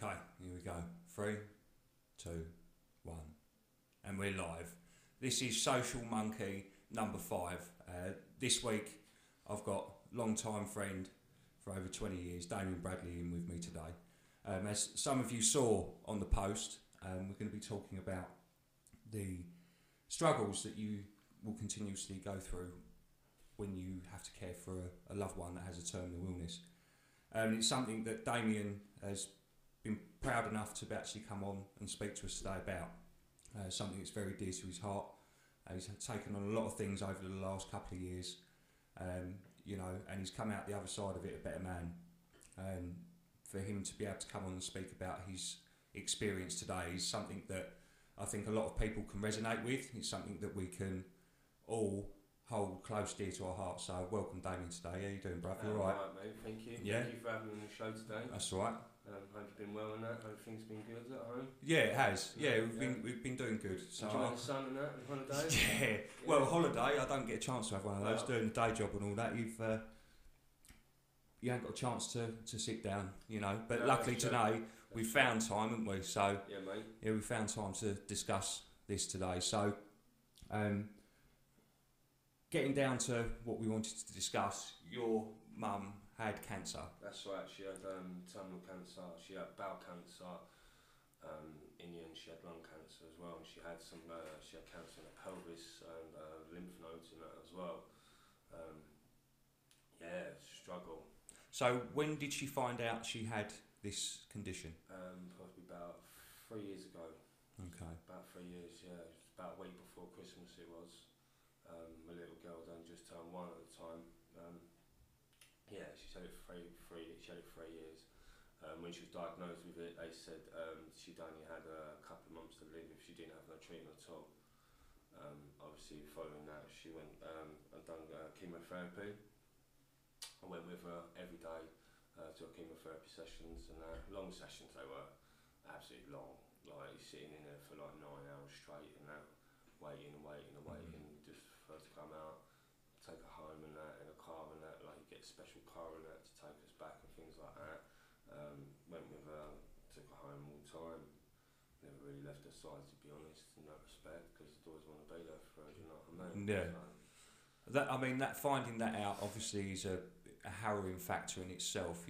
Okay, here we go. 3, 2, 1. And we're live. This is Social Monkey number 5. This week I've got long-time friend for over 20 years, Damian Bradley, in with me today. As some of you saw on the post, we're going to be talking about the struggles that you will continuously go through when you have to care for a loved one that has a terminal illness. It's something that Damian has been proud enough to actually come on and speak to us today about. Something that's very dear to his heart. He's taken on a lot of things over the last couple of years, and he's come out the other side of it a better man. For him to be able to come on and speak about his experience today is something that I think a lot of people can resonate with. It's something that we can all hold close dear to our hearts. So welcome, Damian, today. How you doing, bruv? You all right? All right, mate. Thank you. Yeah. Thank you for having me on the show today. That's all right. Hope you've been well and that. Hope things been good at home. Yeah, it has. Yeah, we've been doing good. So enjoying the sun and that, and holidays. Yeah. Well, holiday. I don't get a chance to have one of those. Doing a day job and all that. You haven't got a chance to sit down, But No, luckily that's true. today we found time, haven't we? So Yeah, mate. yeah, we found time to discuss this today. So, getting down to what we wanted to discuss, your mum had cancer. That's right. She had terminal cancer. She had bowel cancer. In the end, she had lung cancer as well. And she had she had cancer in the pelvis and lymph nodes and that as well. Struggle. So when did she find out she had this condition? Probably about 3 years ago. Okay. About 3 years, yeah. It was about a week before Christmas it was. My little girl done just turned 1 at the time. She had it for 3 years. When she was diagnosed with it, they said she'd only had a couple of months to live if she didn't have no treatment at all. Obviously, following that, she went and done chemotherapy. I went with her every day to her chemotherapy sessions, and long sessions they were, absolutely long. Like sitting in there for like 9 hours straight and that, waiting, just for her to come out, take her home and that, in a car and that, like you get a special car and that to take us back and things like that. Went with her, took her home all the time. Never really left her side, to be honest, in that respect, because I'd always want to be there for her, do you know what I mean? Yeah. So, That finding that out obviously is a harrowing factor in itself.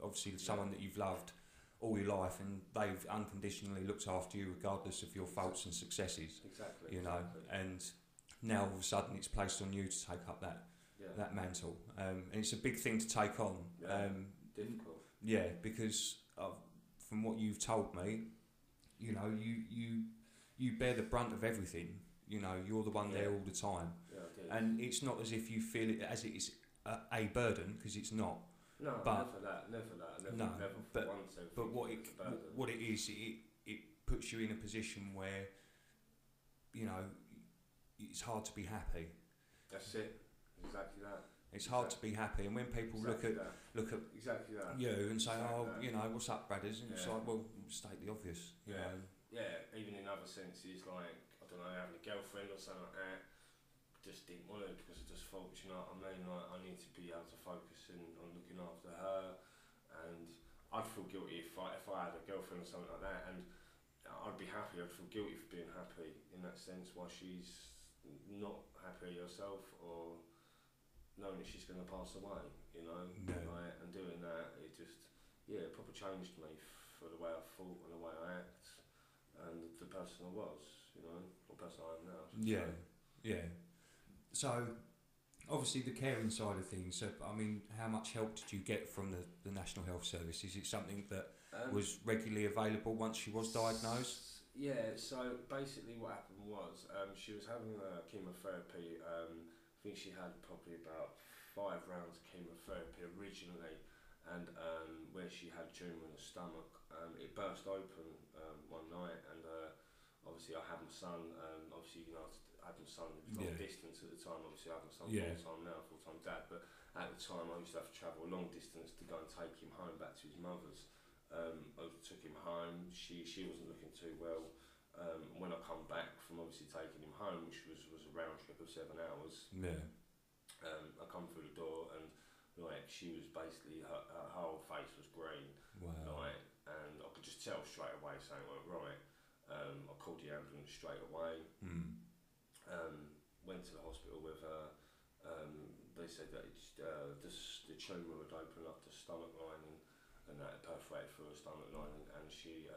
Obviously someone that you've loved all your life and they've unconditionally looked after you regardless of your faults and successes. Exactly. And now all of a sudden it's placed on you to take up that mantle, and it's a big thing to take on. Difficult. Yeah, because from what you've told me, you bear the brunt of everything. You're the one there all the time. Yeah, I did. And it's not as if you feel it as it is a burden, because it's not. No, but never that. No, never but for once. but what it is, it puts you in a position where it's hard to be happy. That's it. Exactly that. It's hard to be happy, and when people look at exactly that. you and say, Exactly that. What's up, brothers? And it's like, well, state the obvious. You know. Yeah, even in other senses, like, I don't know, having a girlfriend or something like that, just didn't want it because I just thought, you know what I mean, like, I need to be able to focus on looking after her, and I'd feel guilty if I had a girlfriend or something like that, and I'd be happy, I'd feel guilty for being happy in that sense, while she's not happy herself, or knowing that she's going to pass away, like, and doing that, it just, it proper changed me for the way I thought and the way I act, and the person I was, or person I am now. Yeah. So, obviously the caring side of things, so, I mean, how much help did you get from the National Health Service? Is it something that was regularly available once she was diagnosed? Yeah, so basically what happened was, she was having chemotherapy. I think she had probably about 5 rounds of chemotherapy originally, and where she had a tumour in the stomach, it burst open one night, and obviously I had my son, obviously I had my son long distance at the time, obviously I have my son full-time now, full-time dad, but at the time I used to have to travel a long distance to go and take him home back to his mother's. I took him home, she wasn't looking too well. When I come back from obviously taking him home, which was a round trip of 7 hours, I come through the door and like she was basically her whole face was green, wow. like, and I could just something went right. I called the ambulance straight away. Went to the hospital with her. They said that the tumour would open up the stomach lining, and that it perforated through her stomach lining. And she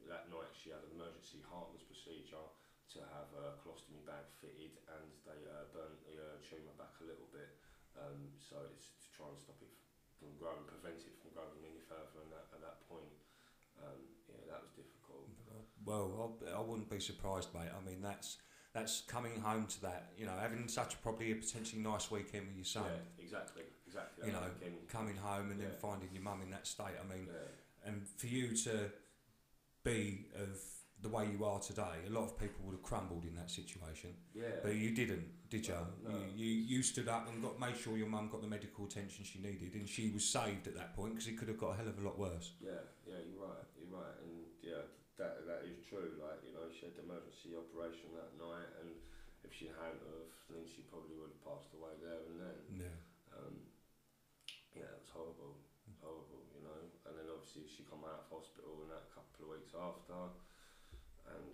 that night she had an emergency Hartman's procedure to have a colostomy bag fitted, and they burnt the tumour back a little bit. So it's to try and stop it from growing, prevent it from growing any further. And at that point, yeah, that was difficult. Well, I wouldn't be surprised, mate. I mean, that's coming home to that, you know, having such probably a potentially nice weekend with your son. Yeah, exactly. You know, coming home and then finding your mum in that state. I mean, and for you to be of the way you are today, a lot of people would have crumbled in that situation. Yeah. But you didn't, did you? No. You stood up and made sure your mum got the medical attention she needed, and she was saved at that point because it could have got a hell of a lot worse. Yeah, you're right, and yeah, that is true. Like, you know, she had the emergency operation that night, and if she hadn't have, then she probably would have passed away there and then. Yeah. Yeah, it was horrible, you know. And then obviously she come out of hospital in that couple of weeks after, and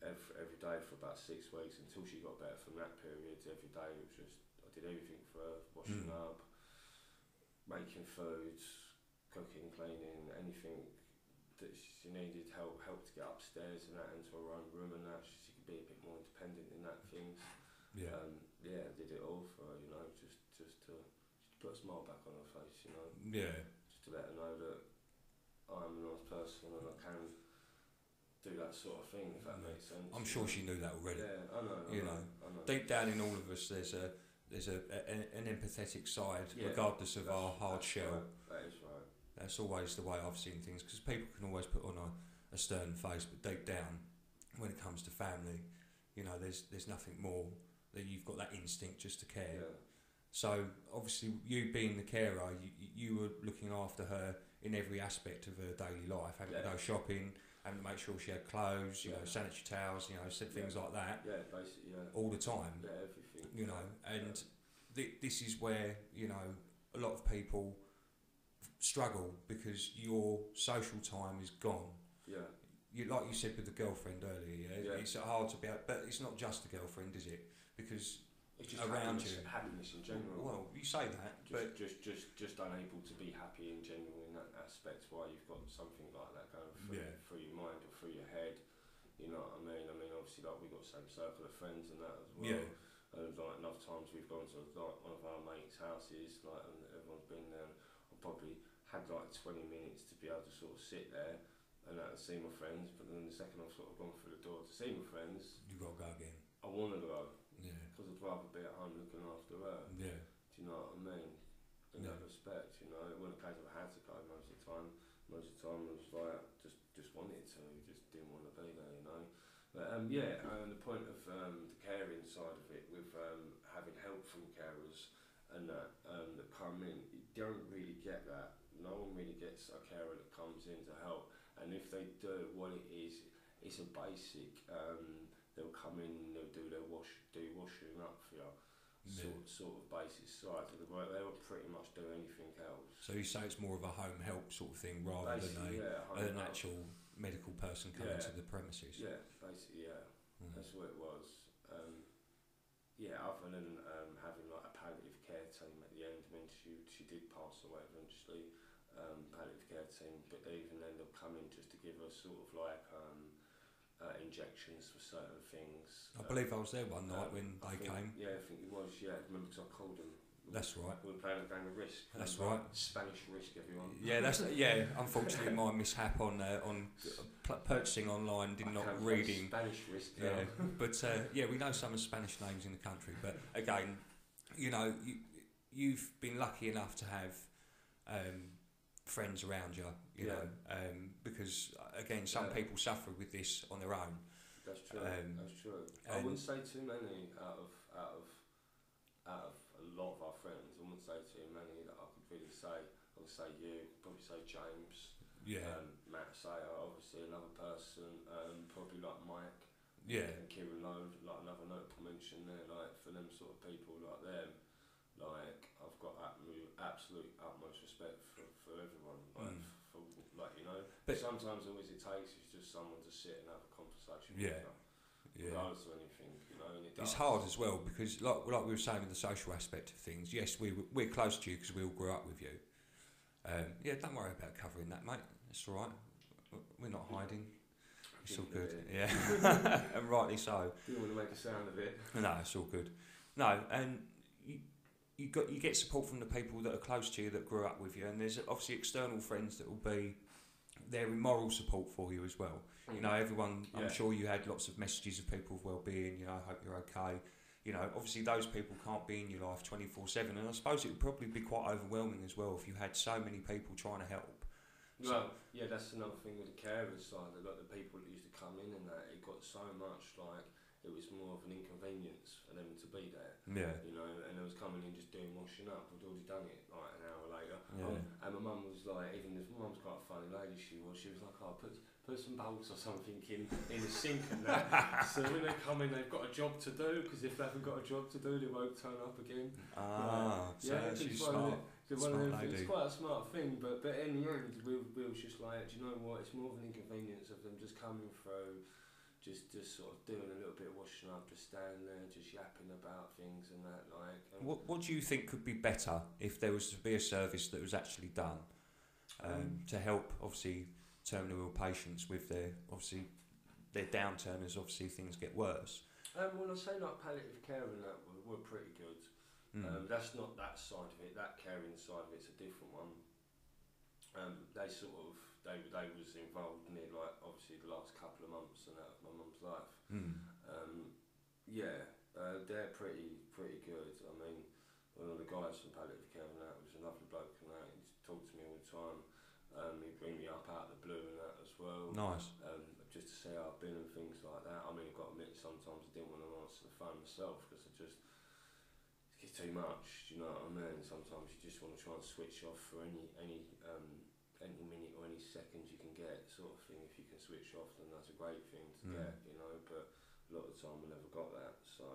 every day for about 6 weeks until she got better from that period. Every day it was just, I did everything for her, washing up, making food, cooking, cleaning, anything that she needed, help to get upstairs and that, into her own room and that, she could be a bit more independent in that things. Yeah. Yeah, I did it all for her, you know, just to put a smile back on her face, you know. Yeah. Just to let her know that I'm a nice person and I can do that sort of thing, if that makes sense. I'm sure she knew that already. Yeah, I know. I know. Deep down in all of us, there's an empathetic side, regardless of our hard shell. Right. That is right. That's always the way I've seen things, because people can always put on a stern face, but deep down, when it comes to family, you know, there's nothing more that you've got that instinct just to care. Yeah. So obviously, you being the carer, you were looking after her in every aspect of her daily life, having to go shopping, having to make sure she had clothes, you know, sanitary towels, you know, things like that. Yeah, basically, all the time. Yeah, everything. You know, and this is where, you know, a lot of people struggle because your social time is gone. Yeah. Like you said with the girlfriend earlier, it's hard to be out, but it's not just the girlfriend, is it? Because it's just around happiness in general. Well, you say that, but just unable to be happy in general in that aspect. Why you've got something like that going through your mind or through your head. You know what I mean? I mean, obviously, like, we've got the same circle of friends and that as well. Yeah. And like enough times we've gone to like one of our mates' houses, like, and everyone's been there. I've probably had like 20 minutes to be able to sort of sit there and see my friends. But then the second I've sort of gone through the door to see my friends, you've got to go again. I want to go. Yeah. Because I'd rather be at home looking after her. Yeah. Do you know what I mean? In that respect, you know, it wasn't a case of I had to go most of the time. Most of the time I was like, just wanted to, just didn't want to be there, you know. But the point of the caring side of it, with having help from carers and that come in, you don't really get that. No one really gets a carer that comes in to help. And if they do, what it is, it's a basic. They'll come in, they'll do washing up for you. Sort of basis side of the work. They will pretty much do anything else. So you say it's more of a home help sort of thing rather than an actual medical person coming to the premises. Yeah, basically, yeah. That's what it was. Other than having like a palliative care team at the end when she did pass away eventually, palliative care team, but even then they'll come in just to give us sort of like injections for certain things. I believe I was there one night when they came. Yeah, I think it was. Yeah, I remember because I called them. That's right. We were playing a game of Risk. That's right. Spanish Risk, everyone. Yeah, unfortunately, my mishap on purchasing online did not reading. Spanish Risk. Yeah, but we know some of the Spanish names in the country. But again, you know, you've been lucky enough to have friends around you. You know, because again, some people suffer with this on their own. That's true. That's true. I wouldn't say too many out of a lot of our friends. I wouldn't say too many that I could really say. I would say you, probably say James. Yeah. Matt Sayer, obviously another person. Probably like Mike. Yeah. And Kieran Lowe, like another notable mention there. Like for them sort of people like them, like I've got absolute utmost respect for everyone. Like, you know. But sometimes all it takes is just someone to sit and have a conversation with yeah, you, regardless of anything, you know. And it's hard as well because, like we were saying with the social aspect of things. Yes, we're close to you because we all grew up with you. Yeah, don't worry about covering that, mate. It's all right. We're not hiding. It's all good. Yeah, and rightly so. Didn't want to make a sound of it. No, it's all good. No, and you get support from the people that are close to you that grew up with you, and there's obviously external friends that will be there in moral support for you as well. You know, everyone. I'm sure you had lots of messages of people of well-being. You know, I hope you're okay. You know, obviously those people can't be in your life 24/7, and I suppose it would probably be quite overwhelming as well if you had so many people trying to help. Well, yeah, that's another thing with the carers side. Like the people that used to come in and that, it got so much like it was more of an inconvenience for them to be there. Yeah. You know, and they was coming in just doing washing up. We'd already done it like an hour later. Yeah. And my mum was like, even if my mum's quite a funny lady, she was like, oh, put some bowls or something in the sink and that. So when they come in, they've got a job to do, because if they haven't got a job to do, they won't turn up again. So she's smart. It's quite a smart thing, but in the end, we was just like, do you know what? It's more of an inconvenience of them just coming through, just sort of doing a little bit of washing up, just standing there, just yapping about things and that. Like, what do you think could be better if there was to be a service that was actually done to help, obviously, terminal ill patients with their downturn as obviously things get worse? Well, I say like palliative care and that were pretty good. That's not that side of it. That caring side of it's a different one. They was involved in it, like obviously the last couple of months and that of my mum's life. They're pretty good. I mean, one of the guys from palliative care and that was a lovely bloke and that. He talked to me all the time. He'd bring me up out of the blue and that as well. Nice. Just to say how I've been and things like that. I mean, I've got to admit sometimes I didn't want to answer the phone myself because it's too much. Do you know what I mean? Sometimes you just want to try and switch off for any minute or any second you can get, sort of thing. If you can switch off, then that's a great thing to get, you know. But a lot of the time I never got that. So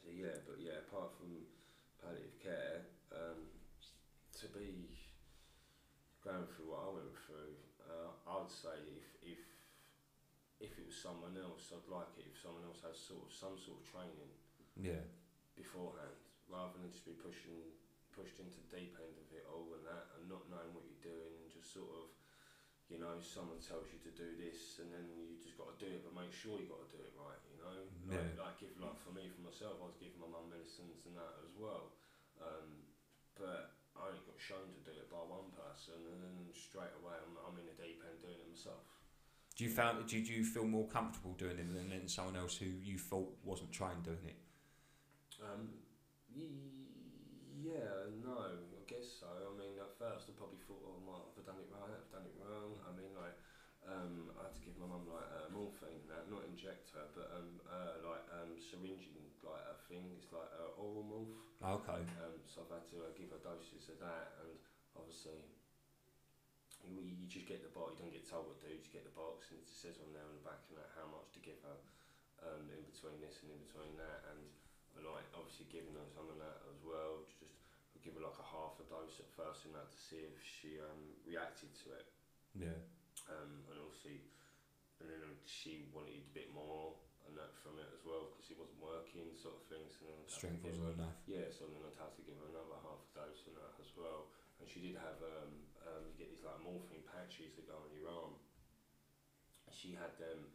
apart from palliative care, to be going through what I went through, I would say if it was someone else, I'd like it if someone else has some sort of training beforehand, rather than just be pushed into the deep end of it all and that, and not knowing what you're doing, and just sort of, you know, someone tells you to do this and then you just got to do it, but make sure you got to do it right, you know. Like for myself, I was giving my mum medicines and that as well, but I only got shown to do it by one person, and then straight away I'm in the deep end doing it myself. Did you feel more comfortable doing it than someone else who you thought wasn't trained doing it? Yeah, no, I guess so. I mean, at first I probably thought, oh, have I done it right? Have I done it wrong? I mean, like, I had to give my mum like morphine, not inject her, but syringing, like a thing. It's like oral morph. Okay. So I've had to give her doses of that, and obviously you just get the box. You don't get told what to do. You just get the box, and it just says on there on the back and that how much to give her in between this and in between that, and like obviously giving her some of that as well. Just give her like a half a dose at first in that to see if she reacted to it. Yeah. And obviously, and then she wanted a bit more and that from it as well because it wasn't working, sort of thing. So then strength wasn't enough. Yeah, so then I'd have to give her another half a dose and that as well. And she did have you get these like morphine patches that go on your arm. She had them,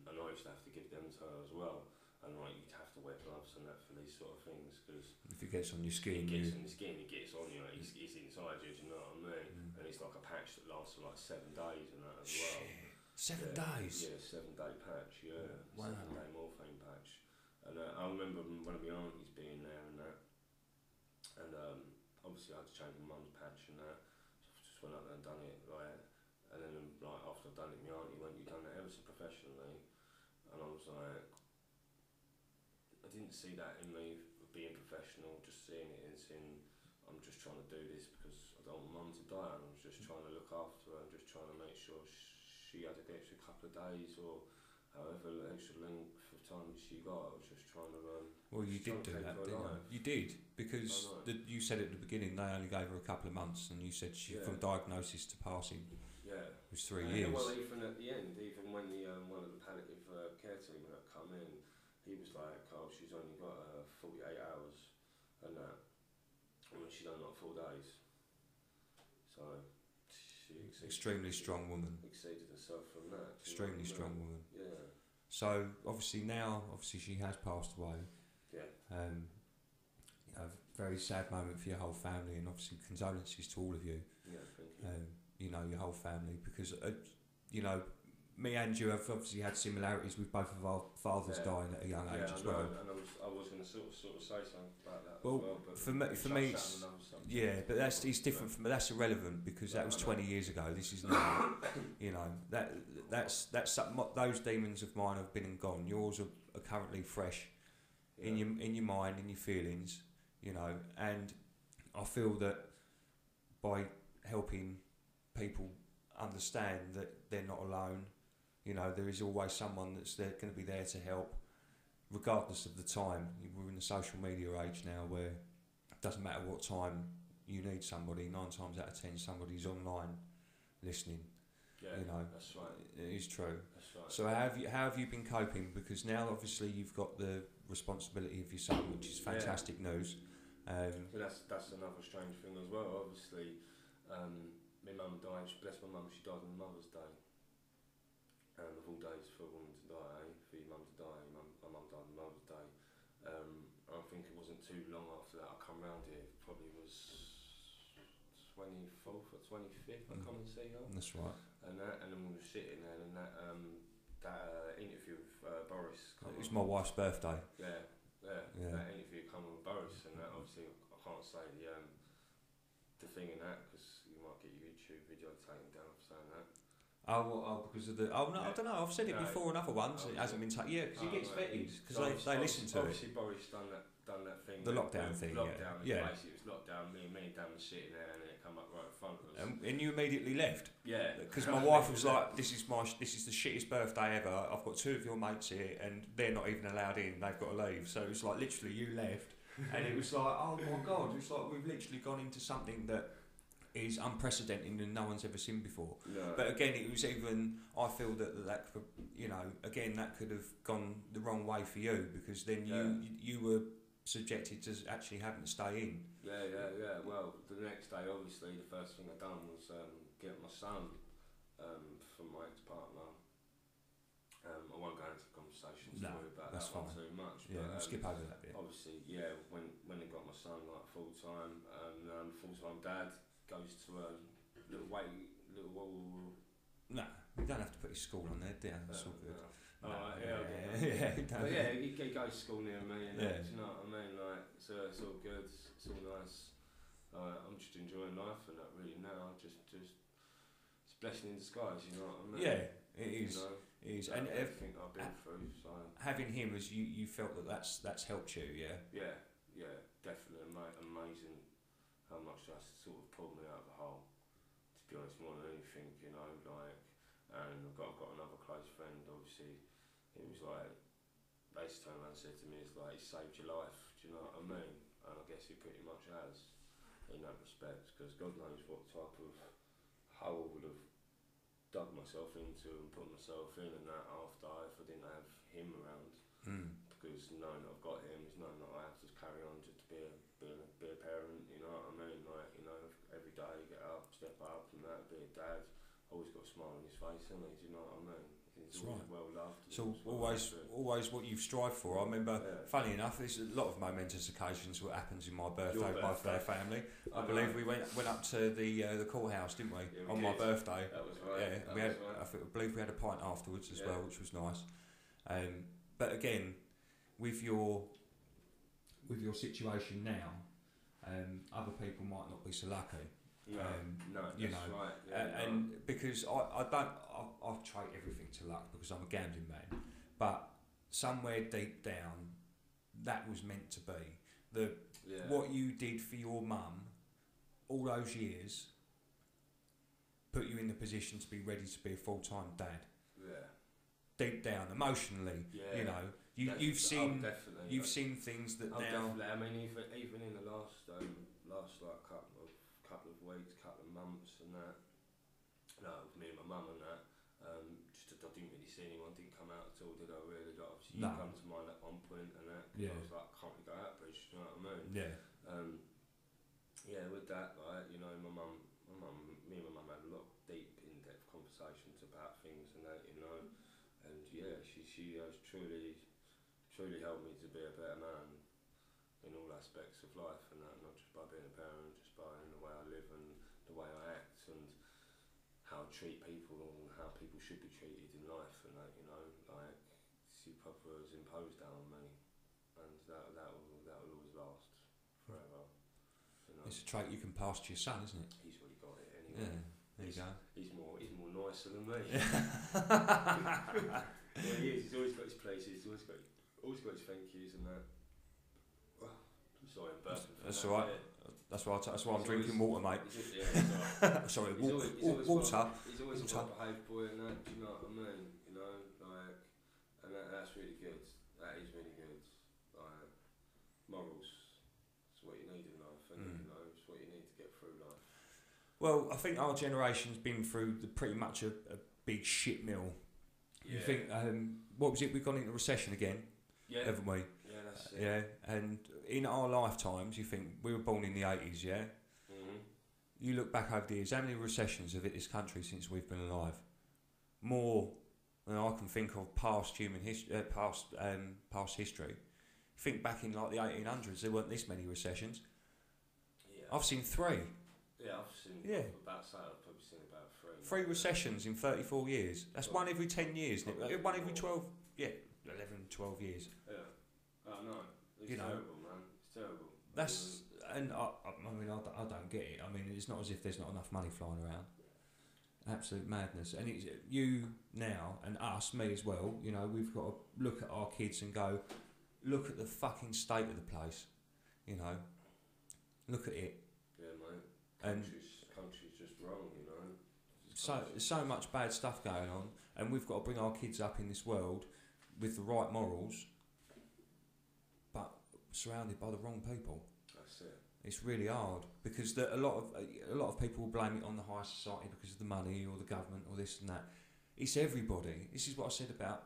and I used to have to give them to her as well. And like you'd have to wear gloves and that for these sort of things because if it gets on your skin, it gets on your skin, it gets on you. It's inside you. Do you know what I mean? And it's like a patch that lasts for like 7 days and that as well. 7 days. Yeah, 7-day patch. Yeah, wow. 7-day morphine patch. And I remember one of my aunties being there and that. And obviously I had to change my mum's patch and that. So I just went up there and done it like. And then like after I'd done it, my auntie went, "You done it ever so professionally." And I was like, I didn't see that in me being professional, just seeing it as in I'm just trying to do this because I don't want mum to die, and I was just trying to look after her and just trying to make sure she had an extra couple of days or however extra length of time that she got. I was just trying to well, you did do that, didn't you? You did, because you said at the beginning they only gave her a couple of months, and you said she from diagnosis to passing. Yeah. It was 3 years. Well, even at the end, even when the one of the palliative care team that come in, he was like, "Oh, she's only got 48 hours, and that, I mean, she done like 4 days." So she Extremely strong woman. exceeded herself from that. Extremely strong woman. Yeah. So obviously she has passed away. Yeah. You know, very sad moment for your whole family, and obviously condolences to all of you. Yeah, thank you. You know, your whole family, because you know, me and you have obviously had similarities with both of our fathers dying at a young age as well. And I was going to sort of say something about that well, as well. But for me, but it's different from that's irrelevant because that was 20 years ago. This is now, you know, that's something, those demons of mine have been and gone. Yours are currently fresh in your mind, in your feelings, you know, and I feel that by helping people understand that they're not alone, you know, there is always someone that's there, going to be there to help, regardless of the time. We're in the social media age now where it doesn't matter what time you need somebody, 9 times out of 10 somebody's online listening. Yeah, you know, that's right. It is true. That's right. So how have you been coping? Because now obviously you've got the responsibility of your son, which is fantastic news. So that's another strange thing as well. Obviously, my mum died. Bless my mum, she died on Mother's Day. Of all days for a woman to die, for your mum to die. My mum died on Mother's Day. I think it wasn't too long after that I come round here. Probably was 24th or 25th. I come and see her. That's right. And then we were sitting there, and that interview with Boris. It was my wife's birthday. Yeah. That interview come with Boris, and that obviously I can't say the thing in that because you might get your YouTube video taken down for saying that. Because of the... I don't know, I've said it before in other ones, it hasn't been taken... Yeah, because he gets vetted, because they listen to it. Obviously Boris done that thing. The lockdown thing, yeah. Basically it was lockdown, me and Dan was sitting there, and then it come up right in front of us. And you immediately left? Yeah. Because my wife was like, this is the shittest birthday ever, I've got 2 of your mates here, and they're not even allowed in, they've got to leave. So it was like, literally, you left, and it was like, oh my God, it's like we've literally gone into something that is unprecedented and no one's ever seen before. No. But again, it was even, I feel that could, you know, again, that could have gone the wrong way for you, because then you were subjected to actually having to stay in. Yeah. Well, the next day, obviously, the first thing I done was get my son from my ex-partner. I won't go into conversations about that one too much. Yeah, but, we'll skip over that bit. Obviously, when I got my son like full-time dad, goes to a little No, you don't have to put his school on there, do you? That's all good. He goes to school near me, and do you know what I mean? Like, so it's all good, it's all nice. I'm just enjoying life and that really now. Just it's a blessing in disguise, you know what I mean? Yeah, it is. You know, it is. And everything I've been through. So having him as you felt that's helped you, yeah. Yeah, definitely amazing. How much that's sort of pulled me out of the hole, to be honest, more than anything, you know, like, and I've got another close friend, obviously, he was like, basically turned around and said to me, it's like, he saved your life, do you know what I mean? And I guess he pretty much has, in that respect, because God knows what type of hole I would have dug myself into and put myself in, and that after, if I didn't have him around, because knowing that I've got him is knowing that I have to carry on just to be a parent, you know what I mean? Like, you know, every day get up, step up, and that, be a dad. Always got a smile on his face, hasn't he? Do you know what I mean? He's always well loved. So always what you've strived for. I remember, funny enough, there's a lot of momentous occasions what happens in my birthday, both their family. I believe we went up to the courthouse, didn't we? Yeah, on my birthday. That was right. Yeah, I believe we had a pint afterwards as well, which was nice. But again, with your situation now, other people might not be so lucky. No, you know, right. Yeah, and because I trade everything to luck because I'm a gambling man, but somewhere deep down, that was meant to be. What you did for your mum all those years put you in the position to be ready to be a full-time dad. Yeah. Deep down, emotionally, you know, you've seen things that now. Definitely. I mean, even in the last like couple of weeks, couple of months, and that with me and my mum and that. Just I didn't really see anyone, didn't come out at all, did I really? Like, obviously No. you come to mind at one point and that, 'cause Yeah. I was like, I can't really go out bridge, you know what I mean? Yeah. Yeah, with that, like, you know, me and my mum had a lot of deep, in-depth conversations about things and that, you know, and yeah, she has truly helped me to be a better man in all aspects of life and that, not just by being a parent, just by in the way I live and the way I act and how I treat people and how people should be treated in life and that, you know, like, she proper has imposed that on me, and that will always last forever. You know? It's a trait you can pass to your son, isn't it? He's already got it anyway. Yeah, there you go. He's more nicer than me. Well, he is. He's always got his places. He's always got his thank yous and that. Well, I'm sorry, I'm burping. That's all right. That's why I'm drinking water, mate. Sorry, water. He's always a well-behaved boy and that. Do you know what I mean? You know, like, and that's really good. That is really good. Like, morals. It's what you need in life, and you know, it's what you need to get through life. Well, I think our generation's been through pretty much a big shit mill. Yeah. You think, what was it? We've gone into recession again, haven't we? Yeah, that's it. Yeah, and in our lifetimes, you think we were born in the 80s, yeah? Mm-hmm. You look back over the years, how many recessions have hit this country since we've been alive? More than I can think of past human history, past history. Think back in like the 1800s, there weren't this many recessions. Yeah. I've seen 3. Yeah, I've seen. Yeah. I've probably seen about 3. 3 recessions in 34 years. That's one every 10 years. One every 12. Yeah, 11, 12 years. Yeah. Oh no. It's you know, terrible, man. It's terrible. That's and I mean I don't get it. I mean it's not as if there's not enough money flying around. Absolute madness. And it's you now and us, me as well. You know, we've got to look at our kids and go, look at the fucking state of the place. You know, look at it. Yeah, mate. And country's just wrong. You know. So much bad stuff going on, and we've got to bring our kids up in this world with the right morals, but surrounded by the wrong people. That's it. It's really hard because a lot of people will blame it on the high society because of the money or the government or this and that. It's everybody. This is what I said about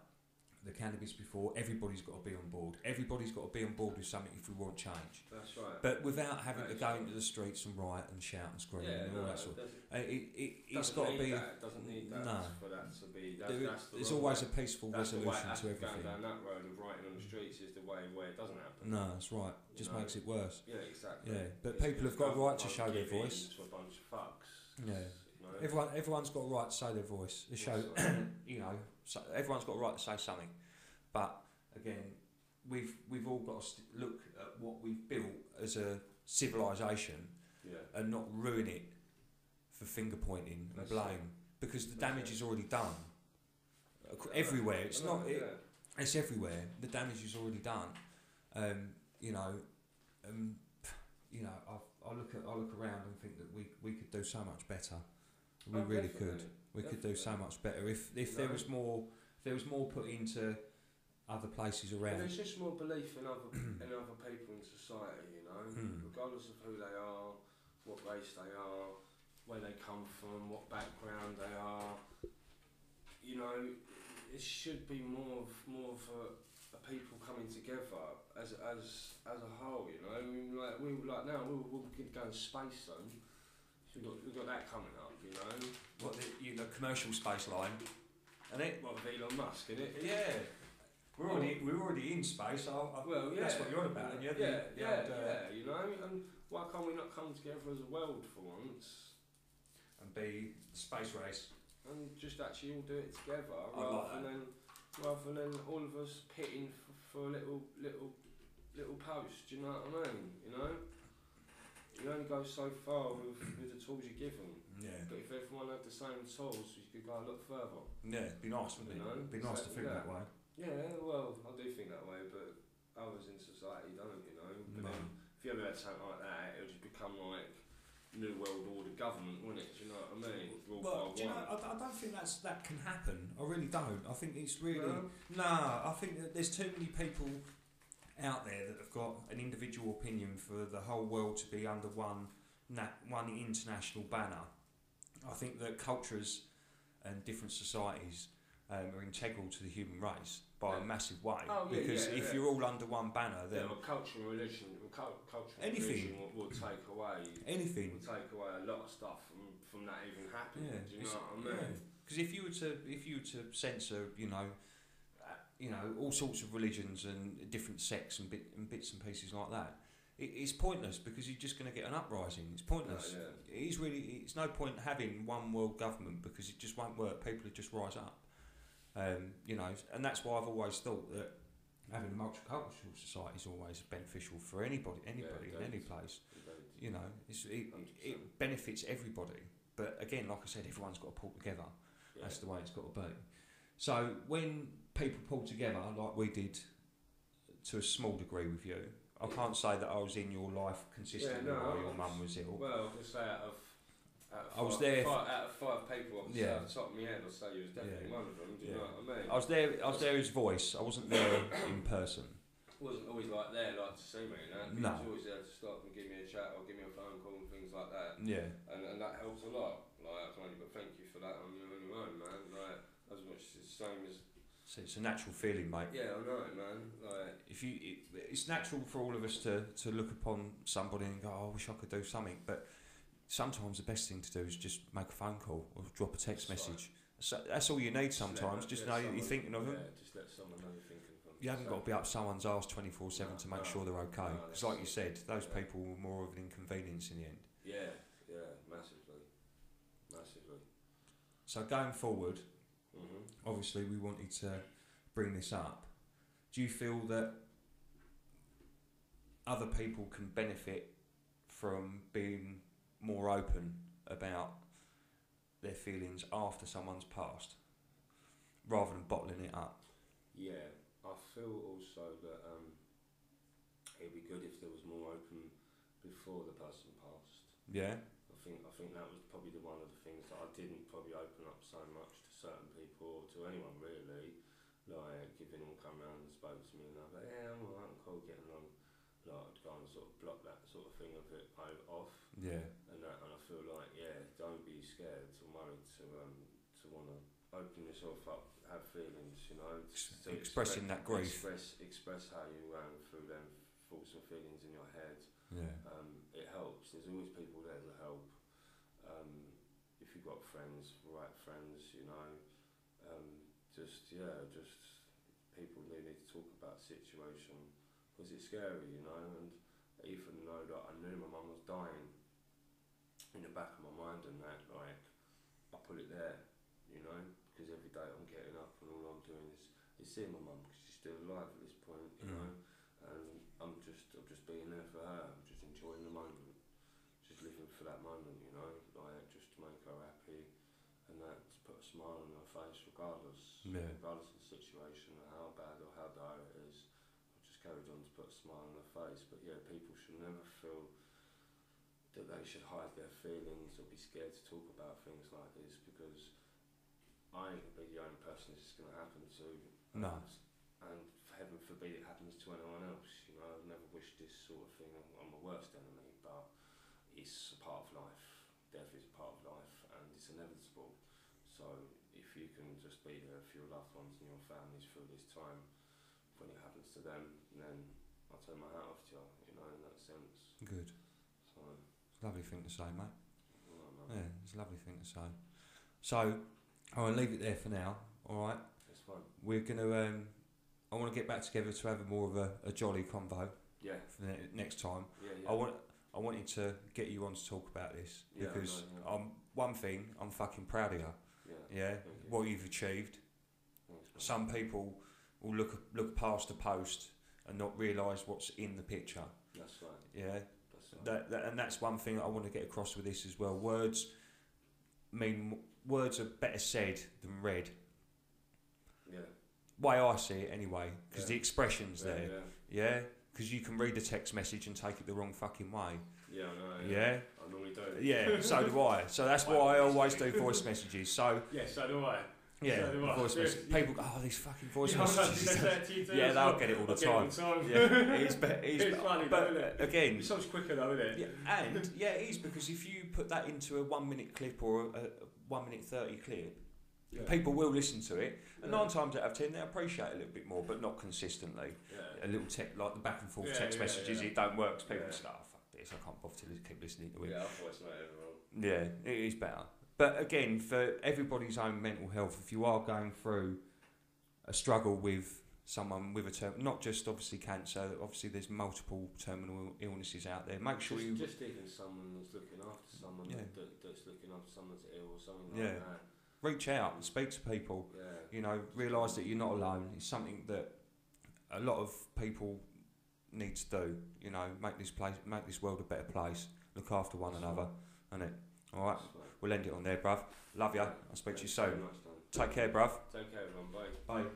the cannabis before. Everybody's got to be on board. Everybody's got to be on board with something if we want change. That's right. But without having to go into the streets and riot and shout and scream and all that sort of. It's got to be. It doesn't need that for that to be. There's always a peaceful resolution to everything. Going down that road of rioting on the streets is the way where it doesn't happen. No, that's right. Just makes it worse. Yeah, exactly. Yeah, but people have got a right to show their voice. To a bunch of fucks. Yeah. You know? Everyone's got a right to say their voice. To show, you know, everyone's got a right to say something. But again, we've all got to look at what we've built as a civilization, and not ruin it for finger pointing and blame, because the damage is already done everywhere. It's not. It's everywhere. The damage is already done. You know, I look around and think that we could do so much better. We really could. We could do so much better if there was more. If there was more put into other places around. And there's just more belief in other people in society, you know, regardless of who they are, what race they are, where they come from, what background they are. You know, it should be more of a people coming together as a whole. You know, like now we're going to go in space soon. So we've got that coming up. You know, what the commercial space line, and it what with Elon Musk, isn't it? Yeah. We're already in space. That's what you're on about. You know, and why can't we not come together as a world for once and be space race and just actually all do it together rather than all of us pitting for a little post? Do you know what I mean? You know, you only go so far with the tools you're given. Yeah. But if everyone had the same tools, you could go a lot further. Yeah, it'd be nice, wouldn't it? It'd be nice to think that way. Yeah, well, I do think that way, but others in society don't, you know. But then, if you ever had something like that, it would just become like New World Order government, wouldn't it? Do you know what I mean? Well, do you know, I don't think that can happen. I really don't. I think it's really... I think that there's too many people out there that have got an individual opinion for the whole world to be under one international banner. I think that cultures and different societies are integral to the human race by a massive way. Because if you're all under one banner, then culture and religion, anything religion will take away anything. Will take away a lot of stuff from that even happening. Do you know what I mean? Because if you were to censor, all sorts of religions and different sects and bits and pieces like that, it's pointless, because you're just going to get an uprising. It's pointless. It's no point having one world government, because it just won't work. People would just rise up. And that's why I've always thought that having a multicultural society is always beneficial for anybody in any place. It benefits everybody. But again, like I said, everyone's got to pull together. Yeah. That's the way it's got to be. So when people pull together, like we did to a small degree with you, I can't say that I was in your life consistently while your mum was ill. Well, just out of I was there. Out of 5 people, off the top of my head, I'll say you was definitely one of them. Do you know what I mean? I was there as voice. I wasn't there in person. Wasn't always like to see me. No. He was always there to stop and give me a chat or give me a phone call and things like that. Yeah. And that helps a lot. Like, I can only but thank you for that on your own, man. Like, as much as it's the same as. So it's a natural feeling, mate. Yeah, I know it, man. Like, it's natural for all of us to look upon somebody and go, oh, I wish I could do something, but sometimes the best thing to do is just make a phone call or drop a text message. So that's all you need sometimes. Just know you're thinking of them. Yeah, just let someone know you're thinking of them. You haven't got to be up someone's arse 24/7 to make sure they're okay. Because like you said, those people were more of an inconvenience in the end. Yeah, massively. So going forward, obviously we wanted to bring this up. Do you feel that other people can benefit from being more open about their feelings after someone's passed, rather than bottling it up? Yeah, I feel also that it'd be good if there was more open before the person passed. Yeah. I think that was probably one of the things that I didn't probably open up so much to certain people or to anyone really. Like, if anyone come round and spoke to me and I'd be like, yeah, I'm alright, I'm cool, getting on. Like, I'd go and sort of block that sort of thing a bit off. Yeah. And I feel like, don't be scared or worried to want to open yourself up, have feelings, expressing that grief. Express how you through them thoughts and feelings in your head. Yeah. It helps. There's always people there to help. If you've got friends, right friends, just people need to talk about the situation, because it's scary, and even though that I knew my mum was dying, in the back of my mind and that, like, I put it there, because every day I'm getting up and all I'm doing is seeing my mum, because she's still alive at this point, and I'm just being there for her. I'm just enjoying the moment, just living for that moment, like, just to make her happy, and that, to put a smile on her face regardless of the situation or how bad or how dire it is. I've just carried on to put a smile on her face. But yeah, people should never feel that they should hide their feelings or be scared to talk about things like this, because I ain't gonna be the only person this is gonna happen to. No. And heaven forbid it happens to anyone else. I've never wished this sort of thing on my worst enemy, but it's a part of life. Death is a part of life, and it's inevitable. So if you can just be there for your loved ones and your families through this time, when it happens to them, then I'll turn my hat off to you, in that sense. Good. So, it's a lovely thing to say, mate. Right, yeah, it's a lovely thing to say. So I'll leave it there for now. All right. That's fine. We're gonna. I want to get back together to have more of a jolly convo. Yeah. For the next time. Yeah. I wanted to get you on to talk about this because one thing, I'm fucking proud of you. Yeah. What you've achieved. Thanks, some people will look past the post and not realise what's in the picture. That's right. Yeah. That's right. And that's one thing I want to get across with this as well. Words are better said than read. Yeah. Way I see it anyway, because the expression's there. Yeah. Because you can read a text message and take it the wrong fucking way. Yeah, I know. Yeah. I normally do. Yeah, so do I. So that's why I always do voice messages. So yeah, so do I. Yeah, So do I. voice messages. People go, oh, these fucking voice Yeah, messages. Yeah, they'll get it all the time. Yeah, it is. It's funny, but isn't it? again, It's so much quicker though, isn't it? yeah, and yeah, it is, because if you put that into a 1 minute clip or a 1 minute 30 clip, people will listen to it, and 9 times out of 10 they appreciate it a little bit more, but not consistently. A little like the back and forth text messages, it don't work. People just go, oh, fuck this, I can't bother to keep listening to it. Yeah, I thought it's not everyone. Yeah, it is better. But again, for everybody's own mental health, if you are going through a struggle with someone with a not just obviously cancer, obviously there's multiple terminal illnesses out there. Make sure you just even someone that's looking after someone that's looking after someone that's ill or something like that. Reach out and speak to people. You know, realise that you're not alone. It's something that a lot of people need to do. You know, make this world a better place. Look after one another, innit? All right, we'll end it on there, bruv. Love ya. I'll speak to you soon. Take care, bruv. Take care, everyone. Bye. Bye.